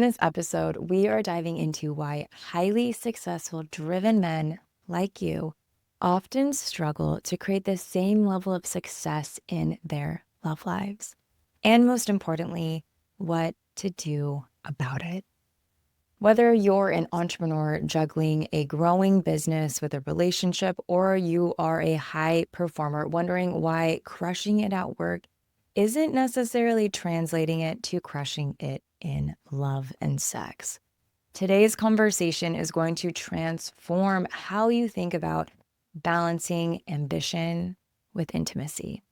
In this episode, we are diving into why highly successful, driven men like you often struggle to create the same level of success in their love lives. And most importantly, what to do about it. Whether you're an entrepreneur juggling a growing business with a relationship, or you are a high performer wondering why crushing it at work isn't necessarily translating it to crushing it in love and sex. Today's conversation is going to transform how you think about balancing ambition with intimacy.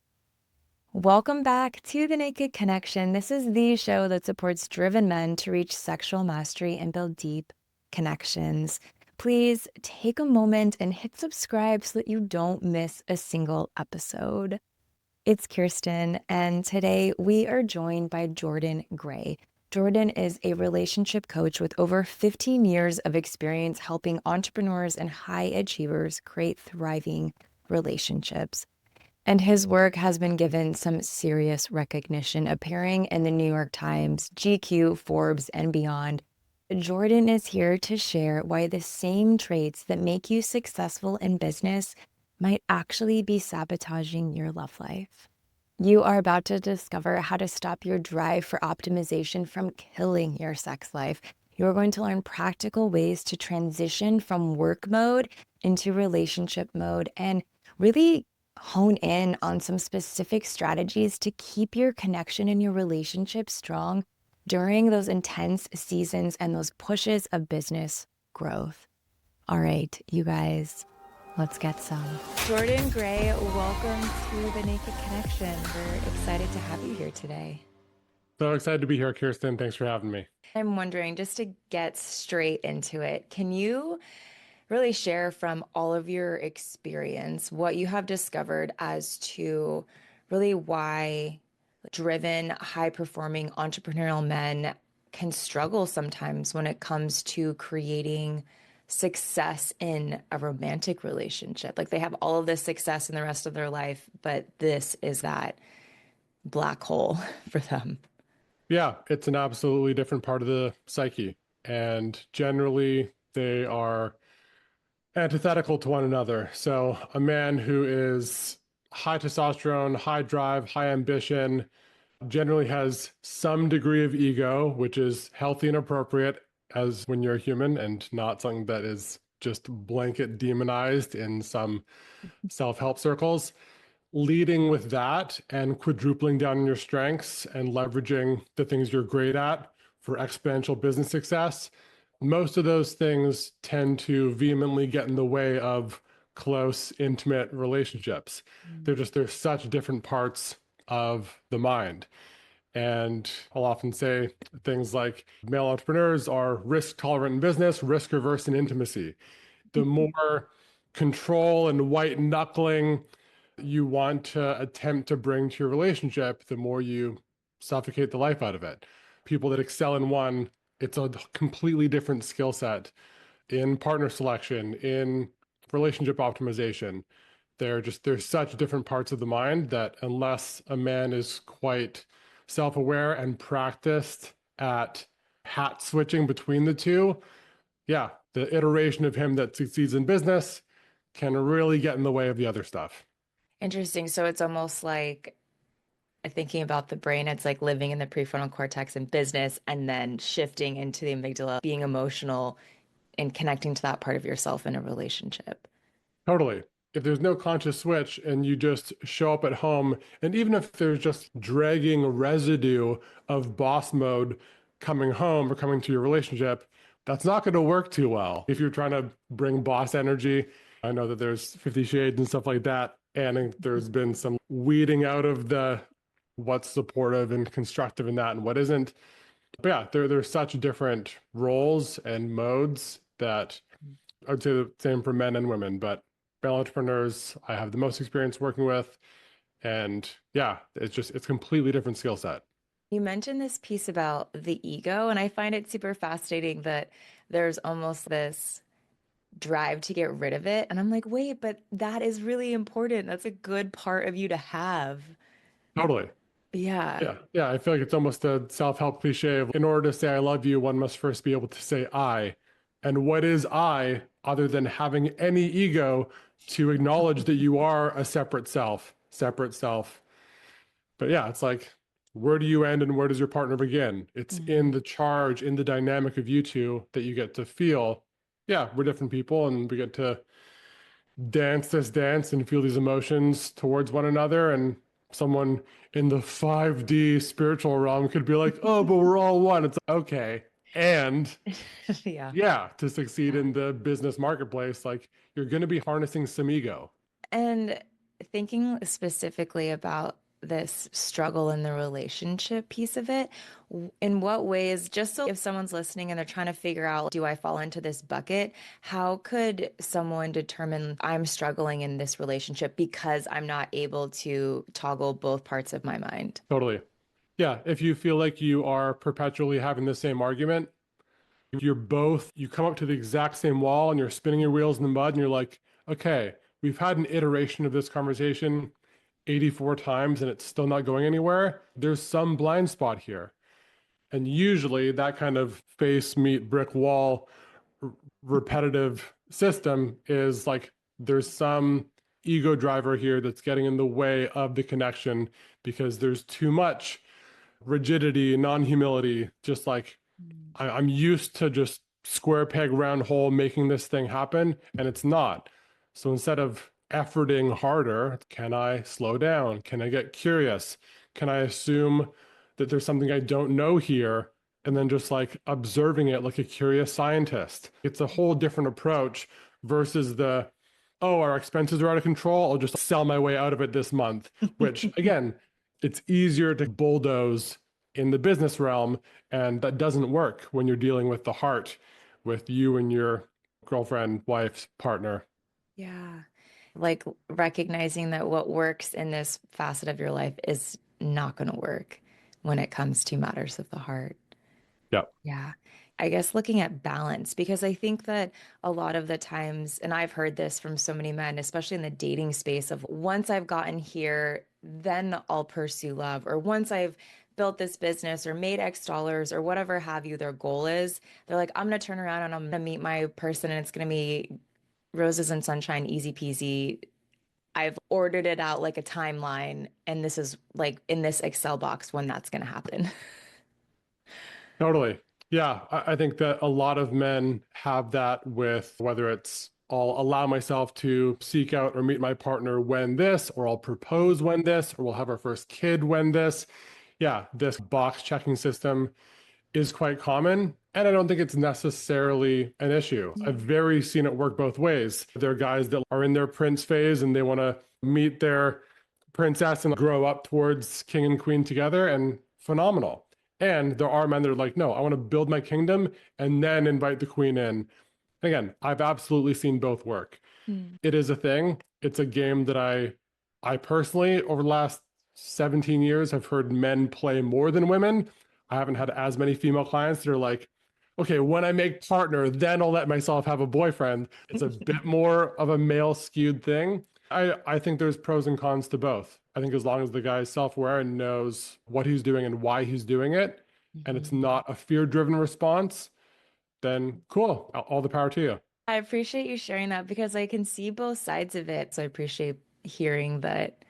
Welcome back to The Naked Connection. This is the show that supports driven men to reach sexual mastery and build deep connections. Please take a moment and hit subscribe so that you don't miss a single episode. It's Kirsten, and today we are joined by Jordan Gray. Jordan is a relationship coach with over 15 years of experience helping entrepreneurs and high achievers create thriving relationships. And his work has been given some serious recognition, appearing in the New York Times, GQ, Forbes, and beyond. Jordan is here to share why the same traits that make you successful in business might actually be sabotaging your love life. You are about to discover how to stop your drive for optimization from killing your sex life. You're going to learn practical ways to transition from work mode into relationship mode and really hone in on some specific strategies to keep your connection in your relationship strong during those intense seasons and those pushes of business growth. All right, you guys, let's get some. Jordan Gray, welcome to The Naked Connection. We're excited to have you here today. So excited to be here, Kirsten. Thanks for having me. I'm wondering, just to get straight into it, can you really share from all of your experience what you have discovered as to really why driven, high performing entrepreneurial men can struggle sometimes when it comes to creating success in a romantic relationship? Like they have all of this success in the rest of their life, but this is that black hole for them. Yeah, it's an absolutely different part of the psyche. And generally, they are antithetical to one another. So, a man who is high testosterone, high drive, high ambition, generally has some degree of ego, which is healthy and appropriate as when you're a human and not something that is just blanket demonized in some self help circles. Leading with that and quadrupling down on your strengths and leveraging the things you're great at for exponential business success, most of those things tend to vehemently get in the way of close, intimate relationships. They're such different parts of the mind. And I'll often say things like male entrepreneurs are risk tolerant in business, risk averse in intimacy. The more control and white knuckling you want to attempt to bring to your relationship, the more you suffocate the life out of it. People that excel in one, it's a completely different skill set in partner selection, in relationship optimization. There's such different parts of the mind that unless a man is quite self-aware and practiced at hat switching between the two, yeah, the iteration of him that succeeds in business can really get in the way of the other stuff. Interesting. So it's almost like thinking about the brain, it's like living in the prefrontal cortex in business and then shifting into the amygdala, being emotional and connecting to that part of yourself in a relationship. Totally. If there's no conscious switch and you just show up at home, and even if there's just dragging residue of boss mode coming home or coming to your relationship, that's not going to work too well. If you're trying to bring boss energy, I know that there's 50 Shades and stuff like that. And there's been some weeding out of the what's supportive and constructive in that and what isn't. But yeah, there's such different roles and modes that I would say the same for men and women, but male entrepreneurs I have the most experience working with. And yeah, it's completely different skill set. You mentioned this piece about the ego, and I find it super fascinating that there's almost this drive to get rid of it. And I'm like, wait, but that is really important. That's a good part of you to have. Totally. Yeah. Yeah. Yeah. I feel like it's almost a self-help cliche of in order to say I love you, one must first be able to say I. And what is I other than having any ego to acknowledge that you are a separate self, separate self. But yeah, it's like, where do you end and where does your partner begin? It's in Mhm. the charge, in the dynamic of you two that you get to feel, yeah, we're different people and we get to dance this dance and feel these emotions towards one another. And someone in the 5D spiritual realm could be like, oh, but we're all one. It's like, okay. And Yeah. yeah, to succeed Yeah. in the business marketplace, like you're going to be harnessing some ego. And thinking specifically about this struggle in the relationship piece of it, in what ways, just so if someone's listening and they're trying to figure out, do I fall into this bucket? How could someone determine I'm struggling in this relationship because I'm not able to toggle both parts of my mind? Totally. Yeah. If you feel like you are perpetually having the same argument, you're both, you come up to the exact same wall and you're spinning your wheels in the mud and you're like, okay, we've had an iteration of this conversation 84 times and it's still not going anywhere. There's some blind spot here. And usually that kind of face meet brick wall repetitive system is like there's some ego driver here that's getting in the way of the connection because there's too much rigidity, non humility, just like I'm used to just square peg round hole making this thing happen, and it's not. So instead of efforting harder, can I slow down? Can I get curious? Can I assume that there's something I don't know here? And then just like observing it like a curious scientist. It's a whole different approach versus the, oh, our expenses are out of control. I'll just sell my way out of it this month, which again, it's easier to bulldoze in the business realm. And that doesn't work when you're dealing with the heart, with you and your girlfriend, wife, partner. Yeah. Like recognizing that what works in this facet of your life is not going to work when it comes to matters of the heart. Yeah, Yeah. I guess looking at balance, because I think that a lot of the times, and I've heard this from so many men, especially in the dating space, of once I've gotten here, then I'll pursue love, or once I've built this business or made X dollars or whatever have you, their goal is, they're like, I'm going to turn around and I'm going to meet my person and it's going to be roses and sunshine, easy peasy. I've ordered it out like a timeline, and this is like in this Excel box when that's going to happen. totally. Yeah, I think that a lot of men have that with whether it's I'll allow myself to seek out or meet my partner when this, or I'll propose when this, or we'll have our first kid when this. Yeah, this box checking system is quite common. And I don't think it's necessarily an issue. I've very seen it work both ways. There are guys that are in their prince phase and they want to meet their princess and grow up towards king and queen together, and phenomenal. And there are men that are like, no, I want to build my kingdom and then invite the queen in. Again, I've absolutely seen both work. Mm. It is a thing. It's a game that I personally over the last 17 years have heard men play more than women. I haven't had as many female clients that are like, okay, when I make partner, then I'll let myself have a boyfriend. It's a bit more of a male skewed thing. I think there's pros and cons to both. I think as long as the guy is self-aware and knows what he's doing and why he's doing it, and it's Mhm. not a fear-driven response, then cool. All the power to you. I appreciate you sharing that because I can see both sides of it. So I appreciate hearing that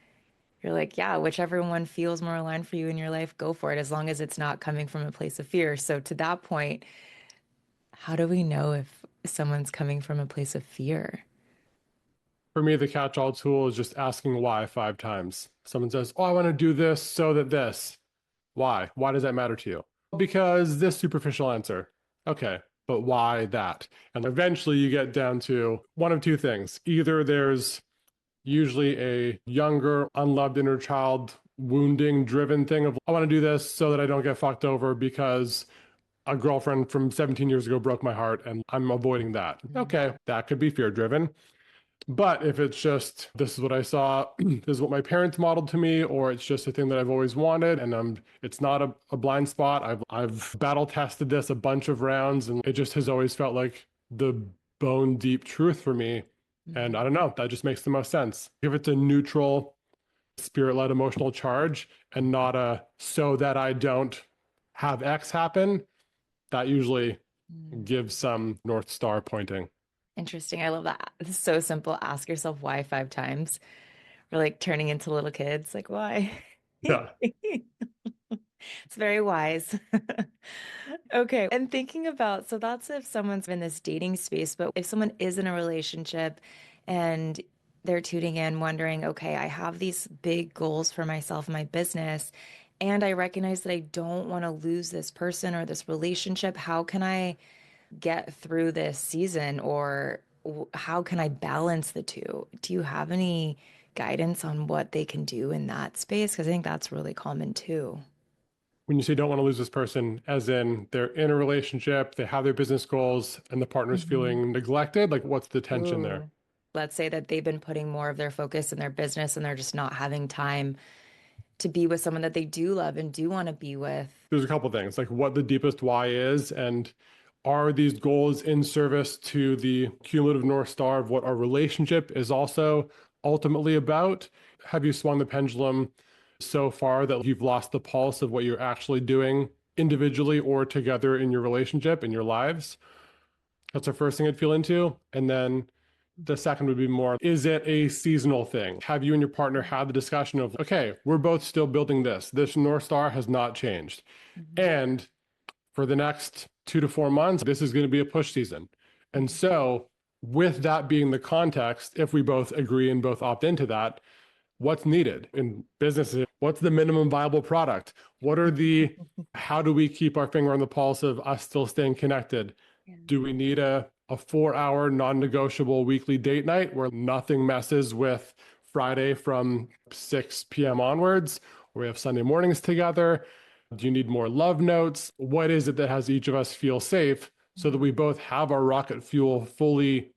you're like, yeah, whichever one feels more aligned for you in your life, go for it, as long as it's not coming from a place of fear. So to that point, how do we know if someone's coming from a place of fear? For me, the catch-all tool is just asking why 5 times. Someone says, oh, I want to do this so that this. Why? Why does that matter to you? Because this superficial answer. Okay, but why that? And eventually you get down to one of two things. Either there's usually a younger, unloved inner child wounding driven thing of, I want to do this so that I don't get fucked over because a girlfriend from 17 years ago broke my heart and I'm avoiding that. Okay, that could be fear driven. But if it's just, this is what I saw, this is what my parents modeled to me, or it's just a thing that I've always wanted, and it's not a blind spot. I've battle tested this a bunch of rounds, and it just has always felt like the bone deep truth for me. And I don't Mhm. know, that just makes the most sense. If it's a neutral spirit-led emotional charge and not a so that I don't have X happen, that usually Mm. gives some North Star pointing. Interesting. I love that. It's so simple. Ask yourself why 5 times. We're like turning into little kids. Like, why? Yeah. It's very wise. Okay. And thinking about, so that's if someone's in this dating space, but if someone is in a relationship and they're tuning in, wondering, okay, I have these big goals for myself and my business, and I recognize that I don't want to lose this person or this relationship. How can I get through this season, or how can I balance the two? Do you have any guidance on what they can do in that space? Because I think that's really common too. When you say don't want to lose this person, as in they're in a relationship, they have their business goals, and the partner's Mhm. feeling neglected, like what's the tension there? Ooh. Let's say that they've been putting more of their focus in their business and they're just not having time to be with someone that they do love and do want to be with. There's a couple things, like what the deepest why is, and are these goals in service to the cumulative North Star of what our relationship is also ultimately about? Have you swung the pendulum so far that you've lost the pulse of what you're actually doing individually or together in your relationship, in your lives? That's the first thing I'd feel into. And then the second would be more, is it a seasonal thing? Have you and your partner had the discussion of, okay, we're both still building this. This North Star has not changed. Mhm. And for the next 2 to 4 months, this is going to be a push season. And Mhm. so, with that being the context, if we both agree and both opt into that, what's needed in businesses? What's the minimum viable product? What are the, how do we keep our finger on the pulse of us still staying connected? Yeah. Do we need a 4 hour non-negotiable weekly date night where nothing messes with Friday from 6 p.m. onwards? Or we have Sunday mornings together? Do you need more love notes? What is it that has each of us feel safe so that we both have our rocket fuel fully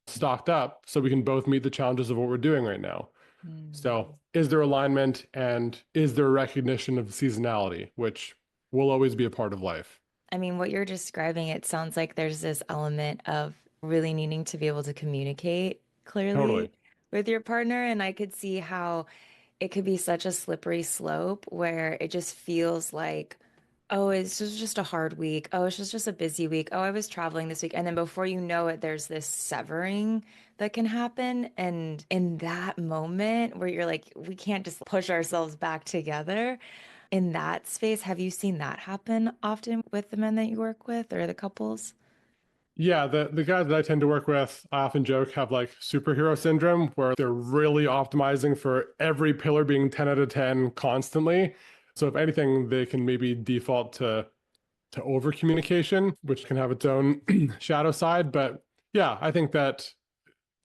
stocked up so we can both meet the challenges of what we're doing right now? Mhm. So, is there alignment and is there recognition of seasonality, which will always be a part of life? I mean, what you're describing, it sounds like there's this element of really needing to be able to communicate Totally. clearly with your partner. And I could see how it could be such a slippery slope where it just feels like, oh, it's just a hard week. Oh, it's just a busy week. Oh, I was traveling this week. And then before you know it, there's this severing that can happen. And in that moment where you're like, we can't just push ourselves back together. In that space, have you seen that happen often with the men that you work with or the couples? Yeah, the guys that I tend to work with, I often joke, have like superhero syndrome where they're really optimizing for every pillar being 10 out of 10 constantly. So if anything, they can maybe default to over communication, which can have its own shadow side. But yeah, I think that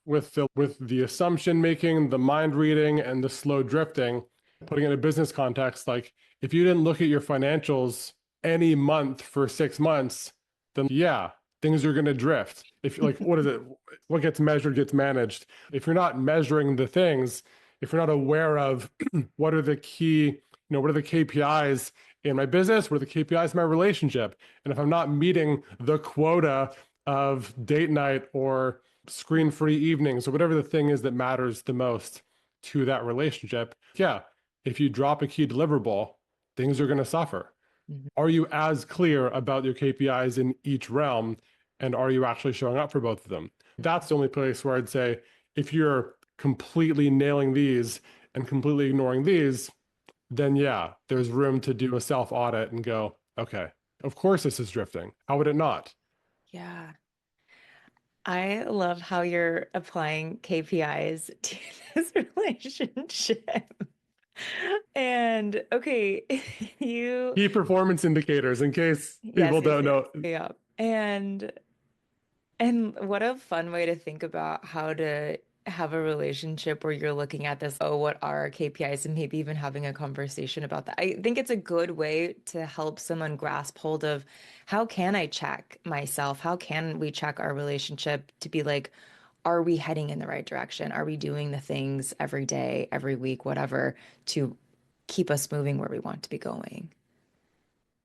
with the assumption making, the mind reading, and the slow drifting, putting it in a business context, like if you didn't look at your financials any month for 6 months, then yeah, things are going to drift. If like, what is it? What gets measured gets managed. If you're not measuring the things, if you're not aware of what are the key, what are the KPIs in my business, what are the KPIs in my relationship, and if I'm not meeting the quota of date night or screen free evenings or whatever the thing is that matters the most to that relationship, yeah, if you drop a key deliverable, things are going to suffer. Mhm. Are you as clear about your KPIs in each realm? And are you actually showing up for both of them? That's the only place where I'd say if you're completely nailing these and completely ignoring these, then yeah, there's room to do a self audit and go, okay, of course this is drifting. How would it not? Yeah. I love how you're applying KPIs to this relationship. And okay, you, Key performance indicators in case people yes, yes, don't yes. know. Yeah. And what a fun way to think about how to have a relationship where you're looking at this, oh, what are our KPIs, and maybe even having a conversation about that. I think it's a good way to help someone grasp hold of how can I check myself? How can we check our relationship to be like, are we heading in the right direction? Are we doing the things every day, every week, whatever, to keep us moving where we want to be going?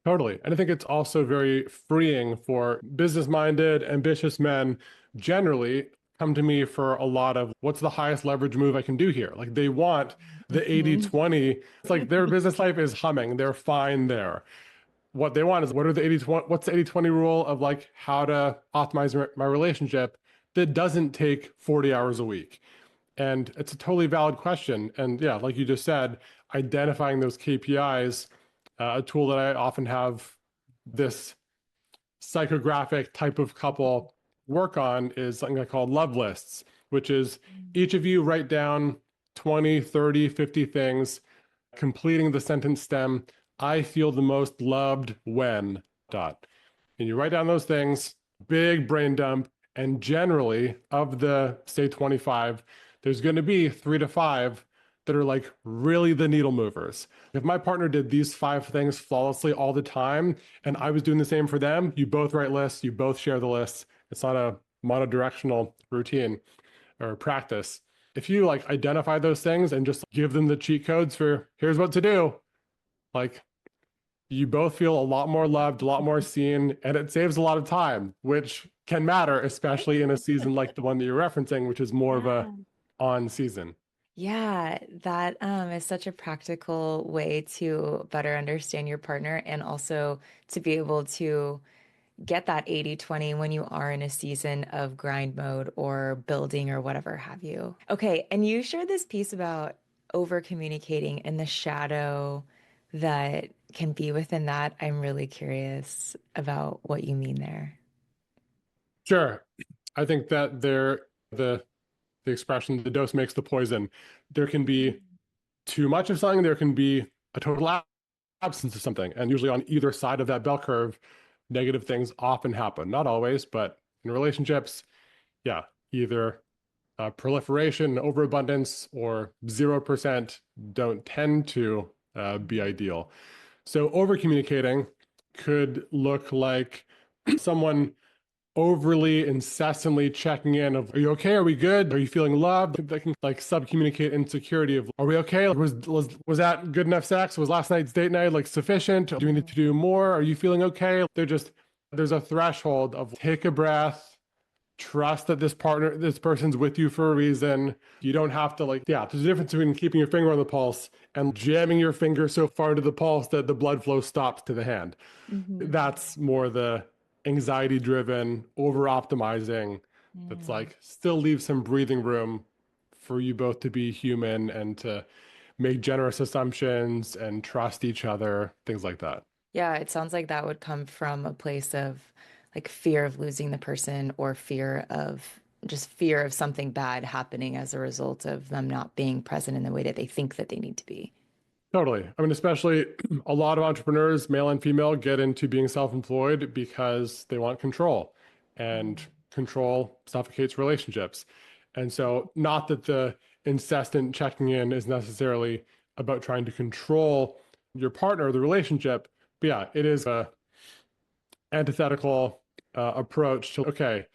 Totally. And I think it's also very freeing for business minded, ambitious men generally, come to me for a lot of what's the highest leverage move I can do here. Like they want the Mhm. 80/20. It's like their business life is humming. They're fine there. What they want is what are the 80/20, what's the 80/20 rule of like how to optimize my relationship that doesn't take 40 hours a week. And it's a totally valid question. And yeah, like you just said, identifying those KPIs, a tool that I often have this psychographic type of couple work on is something I call love lists, which is each of you write down 20, 30, 50 things, completing the sentence stem. I feel the most loved when dot. And you write down those things, big brain dump. And generally, of the say 25, there's going to be 3 to 5 that are like really the needle movers. If my partner did these 5 things flawlessly all the time, and I was doing the same for them, you both write lists, you both share the lists. It's not a monodirectional routine or practice. If you like identify those things and just give them the cheat codes for here's what to do, like you both feel a lot more loved, a lot more seen, and it saves a lot of time, which can matter, especially in a season like the one that you're referencing, which is more of a Yeah. on season. Yeah, that is such a practical way to better understand your partner and also to be able to get that 80/20 when you are in a season of grind mode or building or whatever have you. Okay, and you shared this piece about over communicating and the shadow that can be within that. I'm really curious about what you mean there. Sure. I think that the expression the dose makes the poison. There can be too much of something, there can be a total absence of something. And usually on either side of that bell curve, negative things often happen. Not always, but in relationships, yeah, either proliferation, overabundance, or 0% don't tend to be ideal. So over communicating could look like someone overly incessantly checking in of are you okay, are we good, are you feeling loved. They can like sub communicate insecurity of are we okay, was that good enough sex, was last night's date night like sufficient, do we need to do more, are you feeling okay. They're just there's a threshold of take a breath, trust that this person's with you for a reason. You don't have to like, yeah, there's a difference between keeping your finger on the pulse and jamming your finger so far to the pulse that the blood flow stops to the hand. Hmm. That's more the anxiety driven, over optimizing. That's Yeah. like still leave some breathing room for you both to be human and to make generous assumptions and trust each other, things like that. Yeah, it sounds like that would come from a place of like fear of losing the person or fear of something bad happening as a result of them not being present in the way that they think that they need to be. Totally. I mean, especially a lot of entrepreneurs, male and female, get into being self-employed because they want control, and control suffocates relationships. And so, not that the incessant checking in is necessarily about trying to control your partner or the relationship, but yeah, it is a antithetical approach to okay,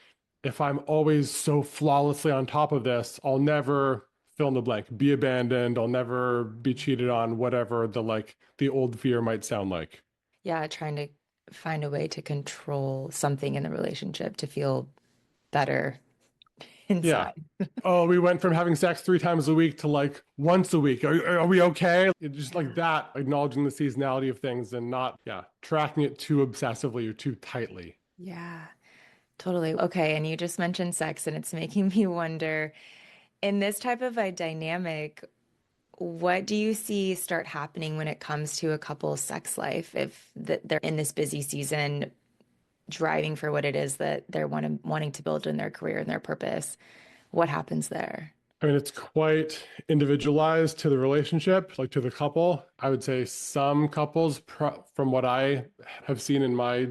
if I'm always so flawlessly on top of this, I'll never fill in the blank, be abandoned, I'll never be cheated on, whatever the like the old fear might sound like. Yeah, trying to find a way to control something in the relationship to feel better Yeah. inside. Oh, we went from having sex 3 times a week to like once a week. Are we okay? It's just like that, acknowledging the seasonality of things and not, yeah, tracking it too obsessively or too tightly. Yeah, totally. Okay, and you just mentioned sex, and it's making me wonder, in this type of a dynamic, what do you see start happening when it comes to a couple's sex life if they're in this busy season, driving for what it is that they're wanting to build in their career and their purpose? What happens there? I mean, it's quite individualized to the relationship, like to the couple. I would say some couples, from what I have seen in my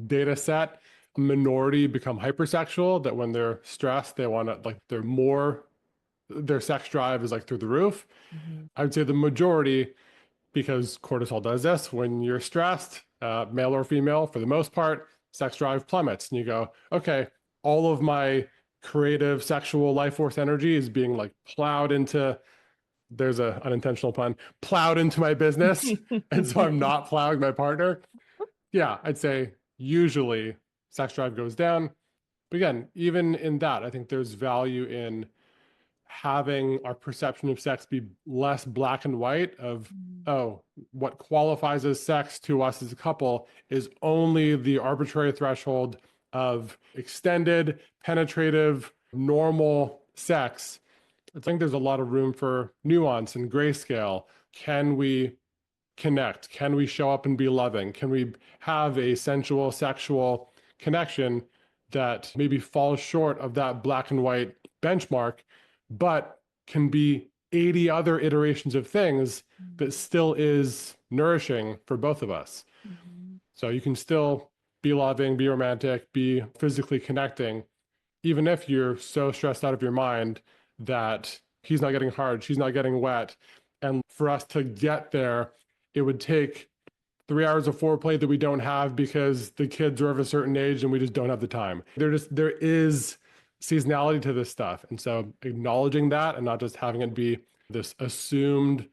data set, a minority become hypersexual, that when they're stressed, they want to, like, they're more, their sex drive is like through the roof. Mhm. I would say the majority, because cortisol does this, when you're stressed, male or female, for the most part, sex drive plummets. And you go, okay, all of my creative sexual life force energy is being like plowed into, there's a unintentional pun, plowed into my business. And so I'm not plowing my partner. Yeah, I'd say usually sex drive goes down. But again, even in that, I think there's value in having our perception of sex be less black and white of, Mm. oh, what qualifies as sex to us as a couple is only the arbitrary threshold of extended, penetrative, normal sex. I think there's a lot of room for nuance and grayscale. Can we connect? Can we show up and be loving? Can we have a sensual, sexual connection that maybe falls short of that black and white benchmark, but can be 80 other iterations of things that still is nourishing for both of us? Mhm. So you can still be loving, be romantic, be physically connecting, even if you're so stressed out of your mind that he's not getting hard, she's not getting wet. And for us to get there, it would take 3 hours of foreplay that we don't have because the kids are of a certain age and we just don't have the time. There is seasonality to this stuff. And so acknowledging that and not just having it be this assumed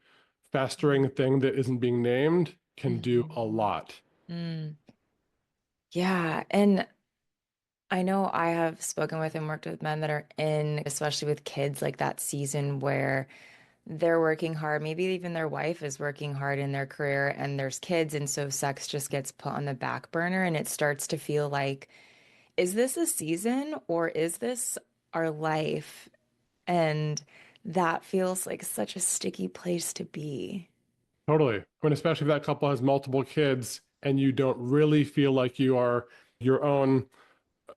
festering thing that isn't being named can do a Mhm. lot. Mm. Yeah. And I know I have spoken with and worked with men that are in, especially with kids, like that season where they're working hard. Maybe even their wife is working hard in their career and there's kids. And so sex just gets put on the back burner and it starts to feel like, is this a season or is this our life? And that feels like such a sticky place to be. Totally. I mean, especially if that couple has multiple kids and you don't really feel like you are your own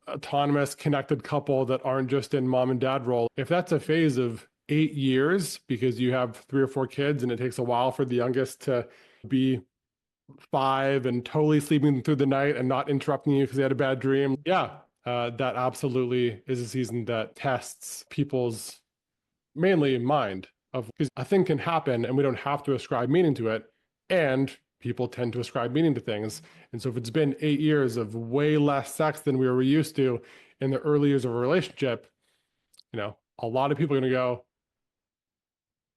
autonomous, connected couple that aren't just in mom and dad role. If that's a phase of 8 years because you have 3 or 4 kids and it takes a while for the youngest to be 5 and totally sleeping through the night and not interrupting you because they had a bad dream. Yeah, that absolutely is a season that tests people's mainly mind of because a thing can happen and we don't have to ascribe meaning to it. And people tend to ascribe meaning to things. And so if it's been 8 years of way less sex than we were used to in the early years of a relationship, a lot of people are going to go,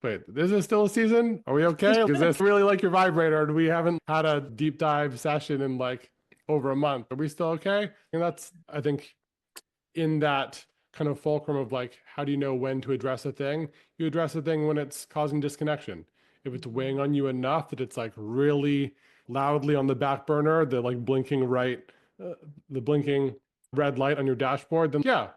wait, is this still a season? Are we okay? Is this really like your vibrator? And we haven't had a deep dive session in like over a month. Are we still okay? And that's, I think, in that kind of fulcrum of like, how do you know when to address a thing? You address a thing when it's causing disconnection. If it's weighing on you enough that it's like really loudly on the back burner, uh, the blinking red light on your dashboard, then yeah,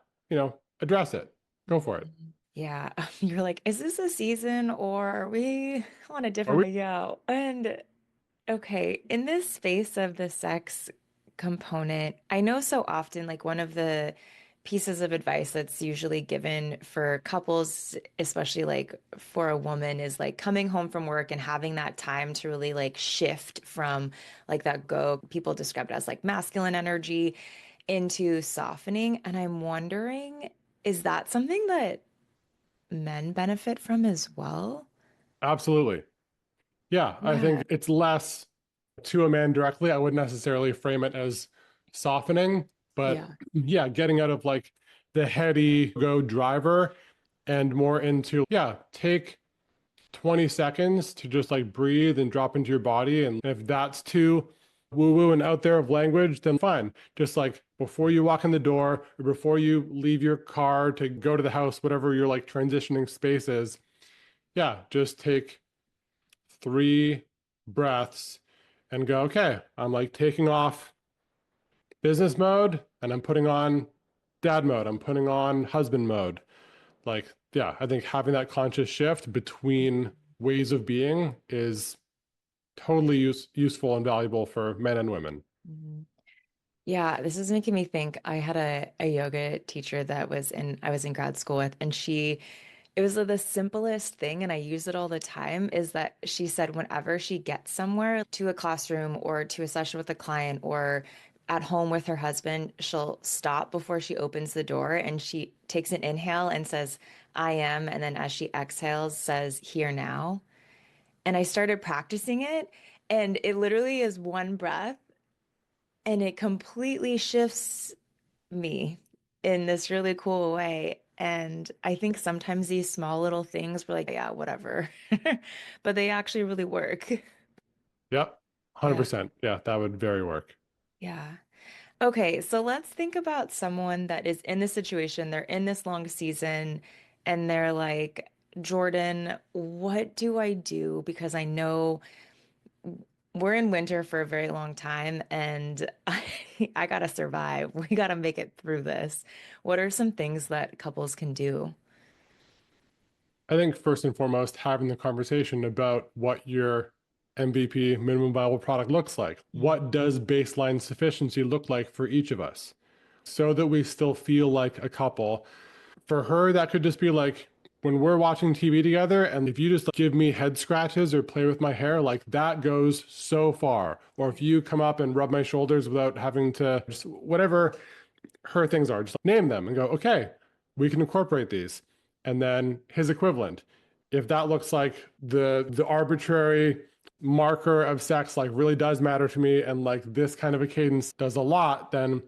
address it. Go for it. Mhm. Yeah, you're like, is this a season or are we on a Are different we? way out? And okay, in this space of the sex component, I know so often, like one of the pieces of advice that's usually given for couples, especially like for a woman, is like coming home from work and having that time to really like shift from like that go, people describe it as like masculine energy into softening. And I'm wondering, is that something that men benefit from as well? Absolutely. Yeah, I Yeah. think it's less to a man directly. I wouldn't necessarily frame it as softening, but Yeah. yeah, getting out of like the heady go driver and more into, yeah, take 20 seconds to just like breathe and drop into your body. And if that's too woo woo and out there of language, then fine. Just like before you walk in the door or before you leave your car to go to the house, whatever your like transitioning space is, yeah, just take 3 breaths and go, okay, I'm like taking off business mode and I'm putting on dad mode. I'm putting on husband mode. Like, yeah, I think having that conscious shift between ways of being is totally useful and valuable for men and women. Mhm. Yeah, this is making me think. I had a yoga teacher that I was in grad school with, and it was the simplest thing, and I use it all the time, is that she said whenever she gets somewhere to a classroom or to a session with a client or at home with her husband, she'll stop before she opens the door and she takes an inhale and says, I am, and then as she exhales, says, here now. And I started practicing it, and it literally is one breath, and it completely shifts me in this really cool way. And I think sometimes these small little things were like, yeah, whatever. But they actually really work. Yep, Yeah. 100%. Yeah, that would very work. Yeah. Okay, so let's think about someone that is in this situation. They're in this long season and they're like, Jordan, what do I do? Because I know we're in winter for a very long time and I gotta survive. We gotta make it through this. What are some things that couples can do? I think first and foremost, having the conversation about what your MVP, minimum viable product, looks like. What does baseline sufficiency look like for each of us? So that we still feel like a couple. For her, that could just be like when we're watching TV together, and if you just give me head scratches or play with my hair, like that goes so far. Or if you come up and rub my shoulders without having to, just whatever her things are, just name them and go, okay, we can incorporate these. And then his equivalent. If that looks like the arbitrary marker of sex like really does matter to me and like this kind of a cadence does a lot, then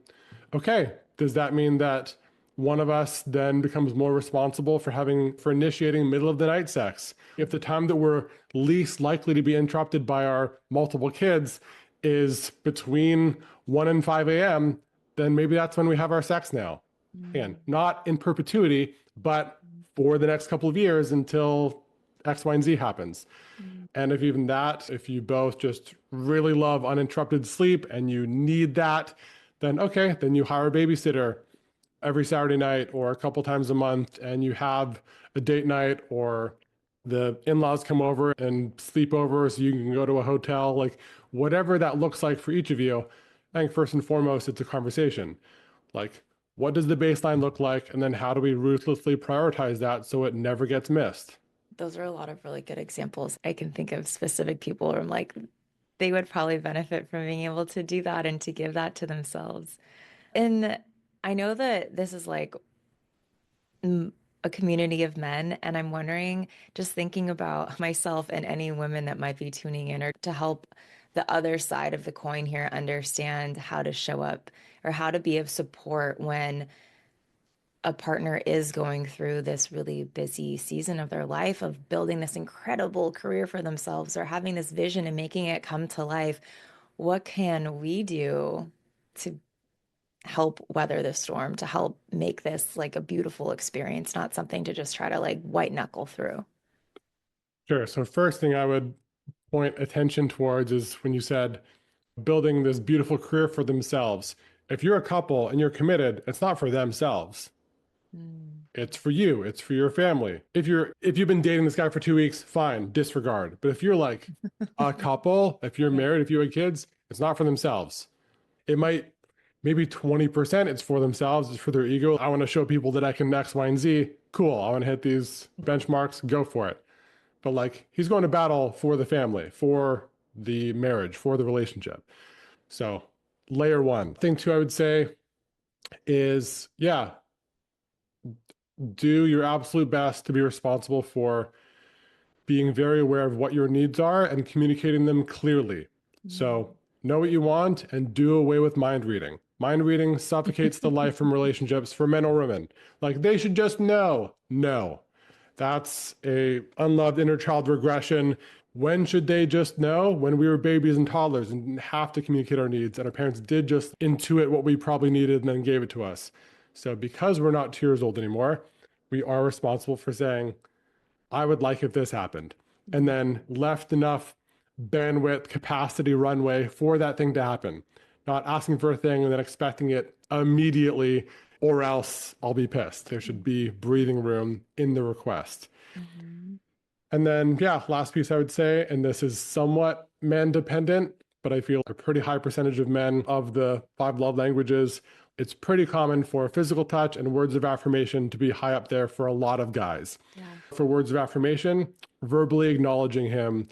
okay, does that mean that one of us then becomes more responsible for initiating middle of the night sex? If the time that we're least likely to be interrupted by our multiple kids is between 1 and 5 a.m., then maybe that's when we have our sex now. Again, not in perpetuity, but for the next couple of years until X, Y, and Z happens. And if even that, if you both just really love uninterrupted sleep and you need that, then okay, then you hire a babysitter every Saturday night or a couple times a month and you have a date night or the in-laws come over and sleep over so you can go to a hotel, like whatever that looks like for each of you. I think first and foremost, it's a conversation. Like, what does the baseline look like? And then how do we ruthlessly prioritize that so it never gets missed? Those are a lot of really good examples. I can think of specific people where I'm like, they would probably benefit from being able to do that and to give that to themselves. And I know that this is like a community of men, and I'm wondering, just thinking about myself and any women that might be tuning in, or to help the other side of the coin here understand how to show up or how to be of support when a partner is going through this really busy season of their life of building this incredible career for themselves or having this vision and making it come to life. What can we do to help weather the storm, to help make this like a beautiful experience, not something to just try to like white knuckle through? Sure. So first thing I would point attention towards is when you said building this beautiful career for themselves. If you're a couple and you're committed, it's not for themselves. Mm. It's for you. It's for your family. If you've been dating this guy for 2 weeks, fine, disregard. But if you're like a couple, if you're Yeah. married, if you have kids, it's not for themselves. It might maybe 20% it's for themselves, it's for their ego. I want to show people that I can X, Y, and Z. Cool. I want to hit these benchmarks, go for it. But like he's going to battle for the family, for the marriage, for the relationship. So layer one. Thing two, I would say is yeah, do your absolute best to be responsible for being very aware of what your needs are and communicating them clearly. So know what you want and do away with mind reading. Mind reading suffocates the life from relationships for men or women. Like they should just know. No. That's a unloved inner child regression. When should they just know? When we were babies and toddlers and didn't have to communicate our needs, and our parents did just intuit what we probably needed and then gave it to us. So because we're not 2 years old anymore, we are responsible for saying, I would like if this happened, and then left enough bandwidth, capacity, runway for that thing to happen. Not asking for a thing and then expecting it immediately, or else I'll be pissed. There should be breathing room in the request. Mhm. And then, yeah, last piece I would say, and this is somewhat man dependent, but I feel a pretty high percentage of men of the 5 love languages, it's pretty common for physical touch and words of affirmation to be high up there for a lot of guys. Yeah. For words of affirmation, verbally acknowledging him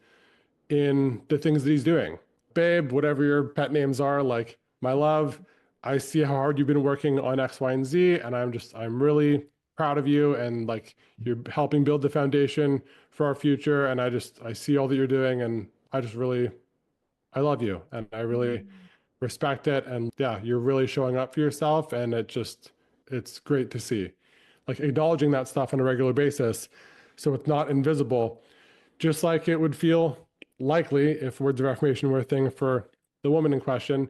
in the things that he's doing. Babe, whatever your pet names are, like, my love, I see how hard you've been working on X, Y, and Z, and I'm really proud of you. And like, you're helping build the foundation for our future. And I see all that you're doing. And I love you. And I really Mm. respect it. And yeah, you're really showing up for yourself. And it's great to see. Like, acknowledging that stuff on a regular basis so it's not invisible, just like it would feel likely if words of affirmation were a thing for the woman in question.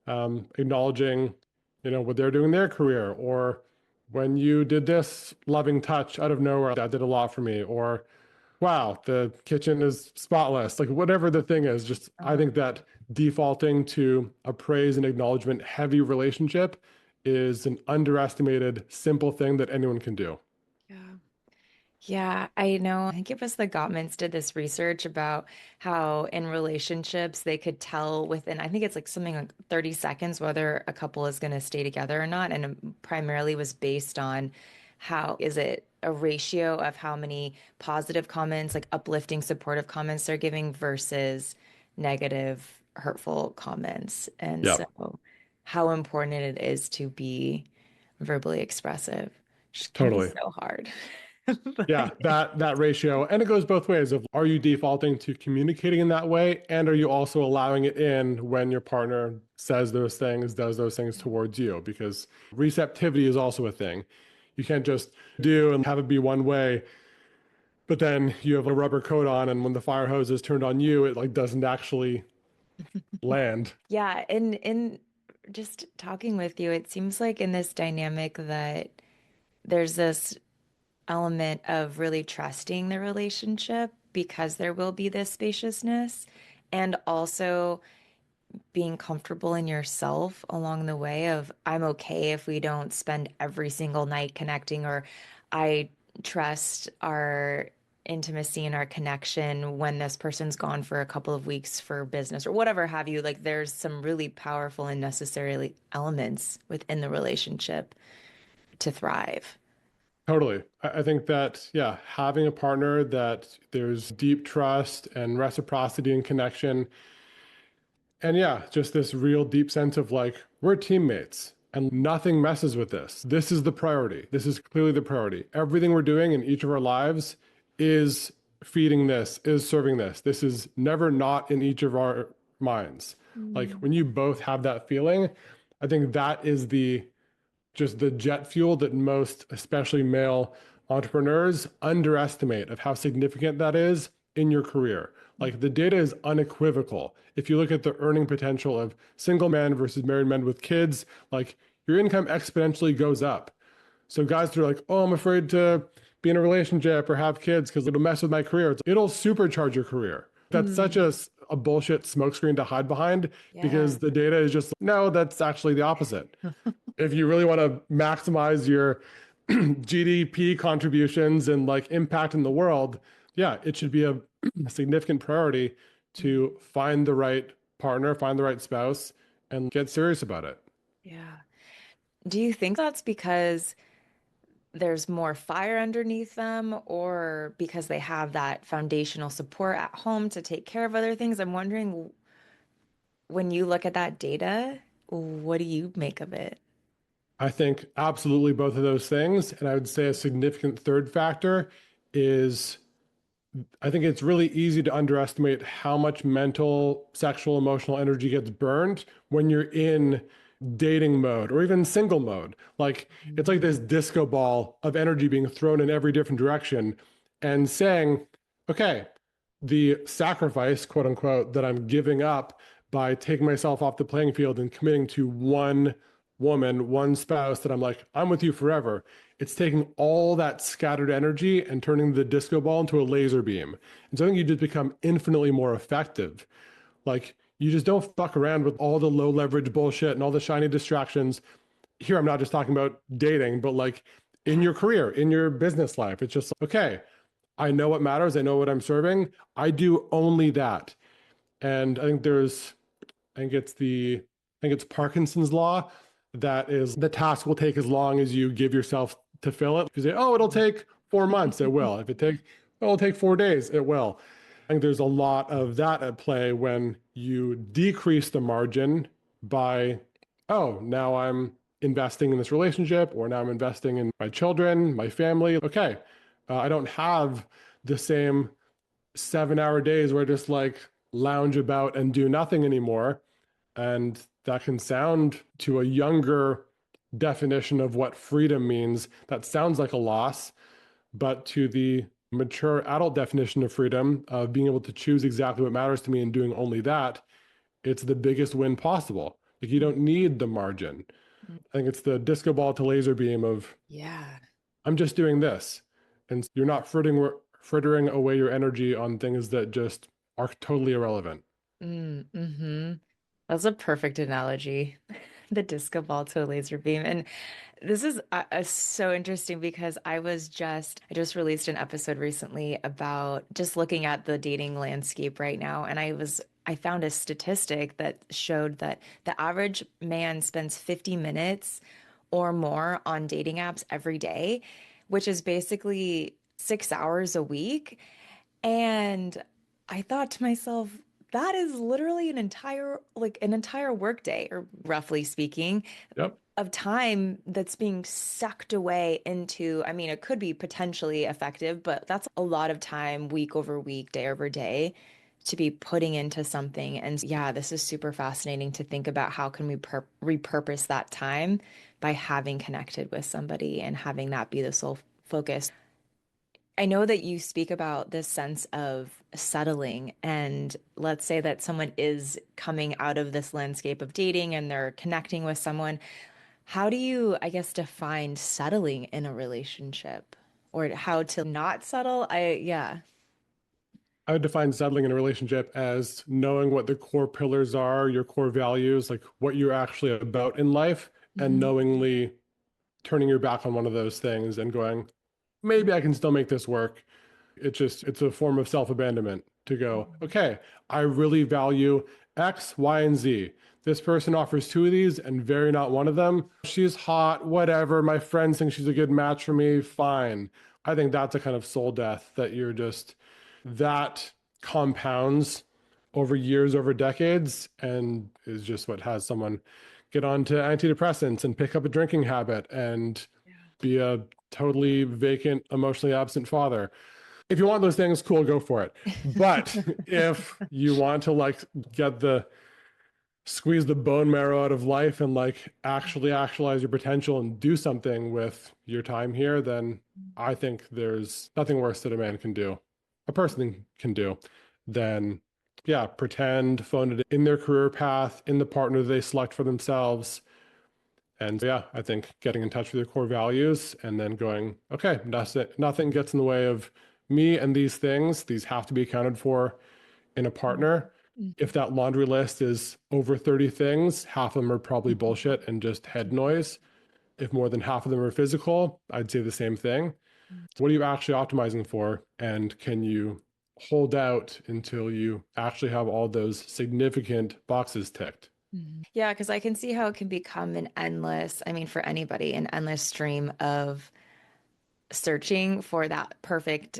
Acknowledging, what they're doing in their career, or when you did this loving touch out of nowhere, that did a lot for me, or wow, the kitchen is spotless. Like whatever the thing is, just I Uh-huh. think that defaulting to a praise and acknowledgement heavy relationship is an underestimated simple thing that anyone can do. Yeah. Yeah, I know. I think it was the Gottmans did this research about how in relationships they could tell within, I think it's like something like 30 seconds whether a couple is going to stay together or not. And it primarily was based on how is it a ratio of how many positive comments, like uplifting, supportive comments they're giving versus negative, hurtful comments. And Yeah, so how important it is to be verbally expressive, which can be totally. so hard. Yeah, But that ratio, and it goes both ways of are you defaulting to communicating in that way, and are you also allowing it in when your partner says those things, does those things towards you? Because receptivity is also a thing. You can't just do and have it be one way, but then you have a rubber coat on, and when the fire hose is turned on you, it like doesn't actually land. yeah, in just talking with you, it seems like in this dynamic that there's this element of really trusting the relationship because there will be this spaciousness and also being comfortable in yourself along the way of I'm okay if we don't spend every single night connecting or I trust our intimacy and our connection when this person's gone for a couple of weeks for business or whatever have you. Like there's some really powerful and necessary elements within the relationship to thrive. Totally. I think that, yeah, having a partner that there's deep trust and reciprocity and connection. And yeah, just this real deep sense of like, we're teammates and nothing messes with this. This is the priority. This is clearly the priority. Everything we're doing in each of our lives is feeding this, is serving this. This is never not in each of our minds. Like Mm. when you both have that feeling, I think that is the just the jet fuel that most, especially male entrepreneurs, underestimate of how significant that is in your career. Like the data is unequivocal. If you look at the earning potential of single men versus married men with kids, like your income exponentially goes up. So guys that are like, oh, I'm afraid to be in a relationship or have kids because it'll mess with my career. It'll supercharge your career. That's such Mm. a bullshit smokescreen to hide behind Yeah. because the data is just, no, that's actually the opposite. If you really want to maximize your GDP contributions and like impact in the world, yeah, it should be a significant priority to find the right partner, find the right spouse, and get serious about it. Yeah. Do you think that's because there's more fire underneath them or because they have that foundational support at home to take care of other things? I'm wondering when you look at that data, what do you make of it? I think absolutely both of those things. And I would say a significant third factor is I think it's really easy to underestimate how much mental, sexual, emotional energy gets burned when you're in dating mode or even single mode. Like it's like this disco ball of energy being thrown in every different direction and saying, okay, the sacrifice, quote unquote, that I'm giving up by taking myself off the playing field and committing to one woman, one spouse that I'm like, I'm with you forever. It's taking all that scattered energy and turning the disco ball into a laser beam. And so I think you just become infinitely more effective. Like you just don't fuck around with all the low leverage bullshit and all the shiny distractions. Here, I'm not just talking about dating, but like in Yeah. your career, in your business life. It's just, okay, I know what matters. I know what I'm serving. I do only that. And I think it's Parkinson's law that is the task will take as long as you give yourself to fill it. If you say, oh, it'll take 4 months, it will. If it takes, oh, it'll take 4 days, it will. I think there's a lot of that at play when you decrease the margin by, oh, now I'm investing in this relationship, or now I'm investing in my children, my family. Okay, I don't have the same 7 hour days where I just like lounge about and do nothing anymore. And that can sound to a younger definition of what freedom means. That sounds like a loss, but to the mature adult definition of freedom, of being able to choose exactly what matters to me and doing only that, it's the biggest win possible Like you don't need the margin. Mm. I think it's the disco ball to laser beam of Yeah. I'm just doing this. And you're not frittering away your energy on things that just are totally irrelevant. Mm-hmm. That's a perfect analogy. The disco ball to a laser beam. And this is so interesting because I just released an episode recently about just looking at the dating landscape right now. And I found a statistic that showed that the average man spends 50 minutes or more on dating apps every day, which is basically 6 hours a week. And I thought to myself, that is literally an entire workday, or roughly speaking, Yep. of time that's being sucked away into, I mean, it could be potentially effective, but that's a lot of time week over week, day over day to be putting into something. And yeah, this is super fascinating to think about how can we repurpose that time by having connected with somebody and having that be the sole focus. I know that you speak about this sense of settling, and let's say that someone is coming out of this landscape of dating and they're connecting with someone. How do you, I guess, define settling in a relationship or how to not settle? Yeah. I would define settling in a relationship as knowing what the core pillars are, your core values, like what you're actually about in life, and Mhm. knowingly turning your back on one of those things and going, maybe I can still make this work. It's a form of self-abandonment to go, okay, I really value X, Y, and Z. This person offers two of these and very not one of them. She's hot, whatever. My friends think she's a good match for me. Fine. I think that's a kind of soul death that you're just, that compounds over years, over decades, and is just what has someone get onto antidepressants and pick up a drinking habit and be a totally vacant, emotionally absent father. If you want those things, cool, go for it. But if you want to like get the squeeze the bone marrow out of life and like actually actualize your potential and do something with your time here, then I think there's nothing worse that a man can do, a person can do, than yeah, pretend, phone it in their career path, in the partner they select for themselves. And so, yeah, I think getting in touch with your core values and then going, okay, nothing gets in the way of me and these things. These have to be accounted for in a partner. If that laundry list is over 30 things, half of them are probably bullshit and just head noise. If more than half of them are physical, I'd say the same thing. So what are you actually optimizing for? And can you hold out until you actually have all those significant boxes ticked? Yeah, because I can see how it can become an endless, I mean, for anybody, an endless stream of searching for that perfect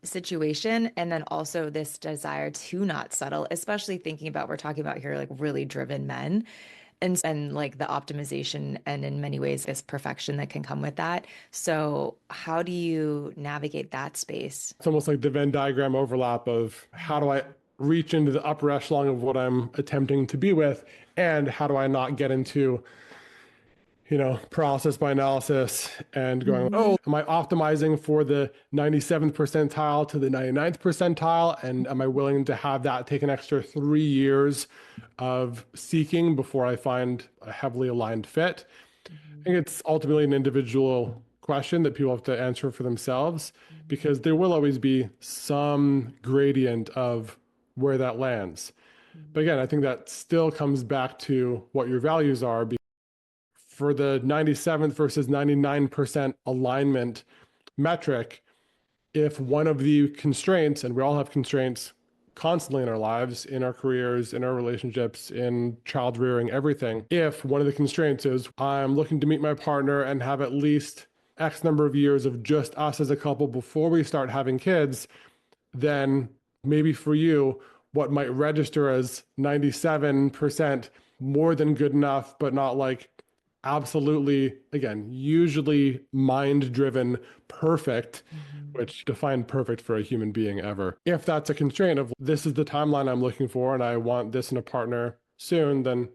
situation. And then also this desire to not settle, especially thinking about, we're talking about here, like really driven men. And like the optimization and in many ways this perfection that can come with that. So how do you navigate that space? It's almost like the Venn diagram overlap of how do I reach into the upper echelon of what I'm attempting to be with, and how do I not get into, paralysis by analysis and going, Mhm. oh, am I optimizing for the 97th percentile to the 99th percentile? And am I willing to have that take an extra 3 years of seeking before I find a heavily aligned fit? I Mhm. think it's ultimately an individual question that people have to answer for themselves Mhm. because there will always be some gradient of where that lands. But Mhm. again, I think that still comes back to what your values are. For the 97th versus 99% alignment metric, if one of the constraints, and we all have constraints constantly in our lives, in our careers, in our relationships, in child rearing, everything, if one of the constraints is I'm looking to meet my partner and have at least X number of years of just us as a couple before we start having kids, then maybe for you, what might register as 97% more than good enough, but not like absolutely, again, usually mind driven, perfect, Mhm. which define perfect for a human being ever. If that's a constraint of this is the timeline I'm looking for and I want this in a partner soon, then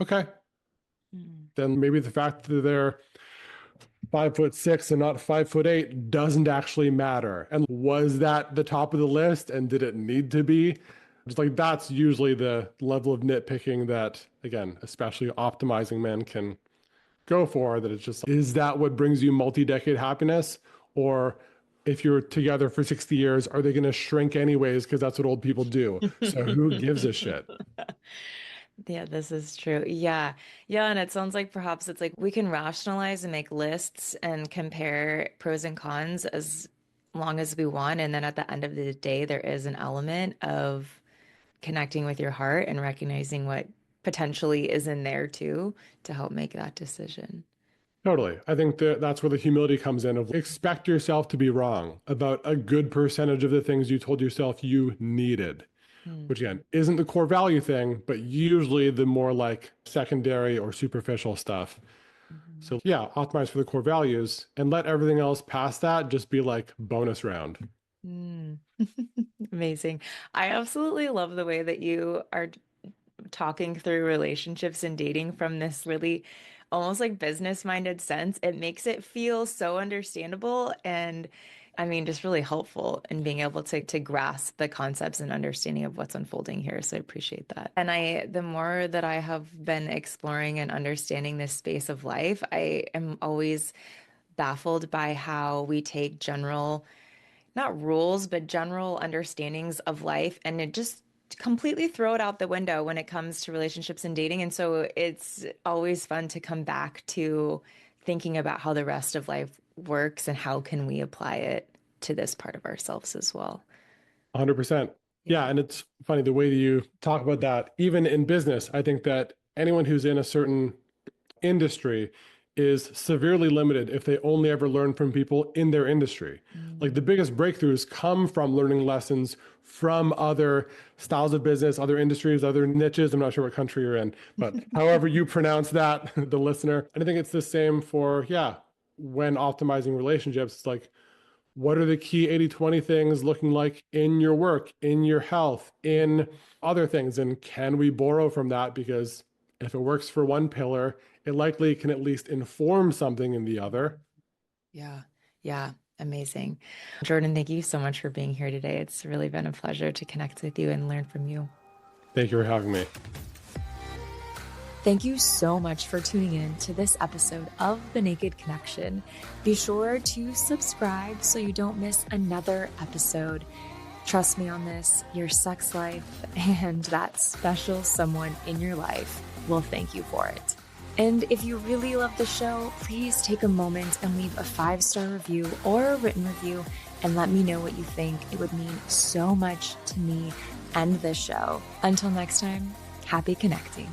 okay. Mhm. Then maybe the fact that they're 5'6" and not 5'8" doesn't actually matter. And was that the top of the list? And did it need to be? Just like that's usually the level of nitpicking that, again, especially optimizing men can go for. That it's just, is that what brings you multi-decade happiness? Or if you're together for 60 years, are they going to shrink anyways? Because that's what old people do. So who gives a shit? Yeah, this is true. Yeah. Yeah. And it sounds like perhaps it's like we can rationalize and make lists and compare pros and cons as long as we want. And then at the end of the day, there is an element of connecting with your heart and recognizing what potentially is in there too to help make that decision. Totally. I think that that's where the humility comes in of expect yourself to be wrong about a good percentage of the things you told yourself you needed, Hmm. which again isn't the core value thing, but usually the more like secondary or superficial stuff. Mhm. So yeah, optimize for the core values and let everything else past that just be like bonus round. Mm. Amazing. I absolutely love the way that you are talking through relationships and dating from this really almost like business-minded sense. It makes it feel so understandable and I mean just really helpful in being able to grasp the concepts and understanding of what's unfolding here. So I appreciate that. And the more that I have been exploring and understanding this space of life, I am always baffled by how we take general not rules, but general understandings of life. And it just completely throw it out the window when it comes to relationships and dating. And so it's always fun to come back to thinking about how the rest of life works and how can we apply it to this part of ourselves as well. 100%. Yeah. Yeah. And it's funny the way that you talk about that, even in business, I think that anyone who's in a certain industry is severely limited if they only ever learn from people in their industry. Like the Mm. biggest breakthroughs come from learning lessons from other styles of business, other industries, other niches. I'm not sure what country you're in, but however you pronounce that, the listener. And I think it's the same for, yeah, when optimizing relationships, it's like, what are the key 80/20 things looking like in your work, in your health, in other things? And can we borrow from that? Because if it works for one pillar, it likely can at least inform something in the other. Yeah. Yeah. Amazing. Jordan, thank you so much for being here today. It's really been a pleasure to connect with you and learn from you. Thank you for having me. Thank you so much for tuning in to this episode of The Naked Connection. Be sure to subscribe so you don't miss another episode. Trust me on this, your sex life and that special someone in your life will thank you for it. And if you really love the show, please take a moment and leave a 5-star review or a written review and let me know what you think. It would mean so much to me and this show. Until next time, happy connecting.